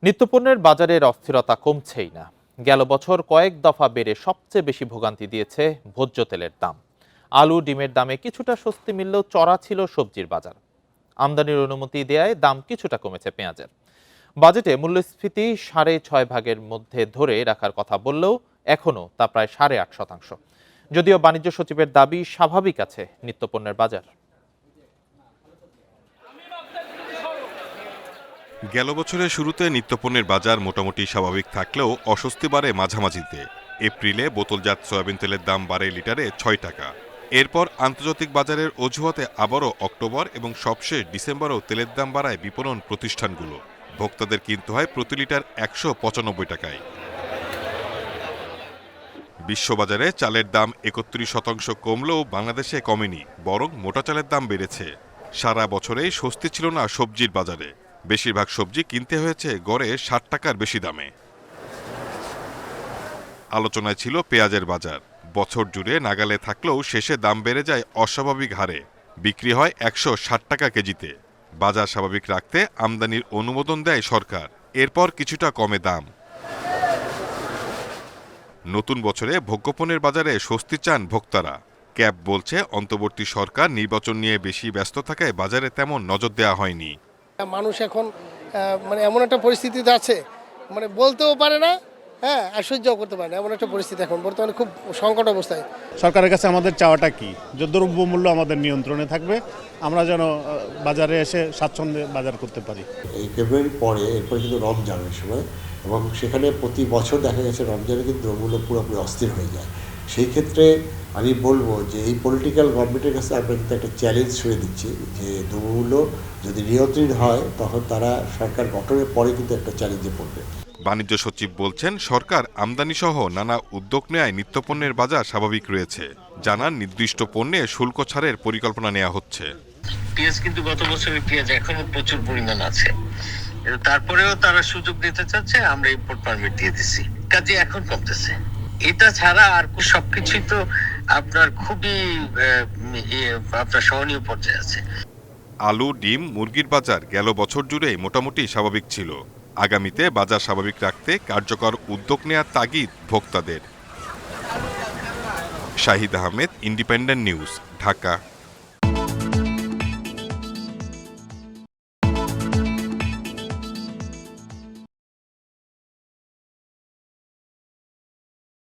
নিত্যপণ্যের বাজারের অস্থিরতা কমছেই না। গেল বছর কয়েক দফা বেড়ে সবচেয়ে বেশি ভোগান্তি দিয়েছে ভোজ্য তেলের দাম। আলু ডিমের দামে কিছুটা স্বস্তি মিললেও চড়া ছিল সবজির বাজার। আমদানির অনুমতি দেয়ায় দাম কিছুটা কমেছে পেঁয়াজের। বাজেটে মূল্যস্ফীতি 6.5% মধ্যে ধরে রাখার কথা বললেও এখনও তা প্রায় 8.5%। যদিও বাণিজ্য সচিবের দাবি স্বাভাবিক আছে নিত্যপণ্যের বাজার। গেল বছরের শুরুতে নিত্যপণ্যের বাজার মোটামুটি স্বাভাবিক থাকলেও অস্বস্তি বাড়ে মাঝামাঝিতে। এপ্রিলে বোতলজাত সয়াবিন তেলের দাম বাড়ে লিটারে 6 টাকা। এরপর আন্তর্জাতিক বাজারের অজুহাতে আবারও অক্টোবর এবং সবশেষ ডিসেম্বরেও তেলের দাম বাড়ায় বিপণন প্রতিষ্ঠানগুলো। ভোক্তাদের কিনতে হয় প্রতি লিটার 195 টাকায়। বিশ্ববাজারে চালের দাম 31% কমলেও বাংলাদেশে কমেনি, বরং মোটা চালের দাম বেড়েছে। সারা বছরেই স্বস্তি ছিল না সবজির বাজারে। বেশিরভাগ সবজি কিনতে হয়েছে গড়ে 60 টাকার বেশি দামে। আলোচনায় ছিল পেঁয়াজের বাজার। বছর জুড়ে নাগালে থাকলেও শেষে দাম বেড়ে যায় অস্বাভাবিক হারে। বিক্রি হয় 160 টাকা কেজিতে। বাজার স্বাভাবিক রাখতে আমদানির অনুমোদন দেয় সরকার, এরপর কিছুটা কমে দাম। নতুন বছরে ভোগ্যপণ্যের বাজারে স্বস্তি চান ভোক্তারা। ক্যাব বলছে, অন্তর্বর্তী সরকার নির্বাচন নিয়ে বেশি ব্যস্ত থাকায় বাজারে তেমন নজর দেওয়া হয়নি। মানুষ এখন এমন একটা পরিস্থিতিতে আছে, বলতেও পারে না, আর সহ্যও করতে পারে না, এমন একটা পরিস্থিতি এখন বর্তমানে খুব সংকট অবস্থায়। সরকারের কাছে আমাদের চাওয়াটা কি, যে দ্রব্যমূল্য আমাদের নিয়ন্ত্রণে থাকবে, আমরা যেন বাজারে এসে স্বাচ্ছন্দ্যে বাজার করতে পারি। এই ফেব্রুয়ারির পরে এরপরে কিন্তু রমজানের সময়, এবং সেখানে প্রতি বছর দেখা গেছে রমজানে কিন্তু দ্রব্যমূল্য পুরোপুরি অস্থির হয়ে যায়। সেই ক্ষেত্রে আমি বলবো যে এই পলিটিক্যাল গভর্নমেন্টের কাছে আমরা কিন্তু একটা চ্যালেঞ্জ ছুড়ে দিচ্ছি যে দ্রব্যমূল্য যদি নিয়ন্ত্রণ হয় তখন তারা সরকার গঠনের পরে কিন্তু একটা চ্যালেঞ্জে পড়বে। বাণিজ্য সচিব বলছেন, সরকার আমদানি সহ নানা উদ্যোগ নেয় নিত্যপণ্যের বাজার স্বাভাবিক রয়েছে। জানান, নির্দিষ্ট পণ্যে শুল্ক ছাড়ের পরিকল্পনা নেওয়া হচ্ছে। পেঁয়াজ কিন্তু গত বছরের পেঁয়াজ এখনো প্রচুর পরিমাণ আছে, তারপরেও তারা সুযোগ দিতে চাচ্ছে, আমরা ইম্পোর্ট পারমিট দিয়ে দিচ্ছি, কাজে এখন কমতেছে। এটা ছাড়া আর সবকিছুই তো আপনার খুবই আপনার সহনীয় পর্যায়ে আছে। আলু ডিম মুরগির বাজার গেল বছর জুড়েই মোটামুটি স্বাভাবিক ছিল। আগামীতে বাজার স্বাভাবিক রাখতে কার্যকর উদ্যোগ নেওয়ার তাগিদ ভোক্তাদের। Shahid Ahmed, independent news, Dhaka.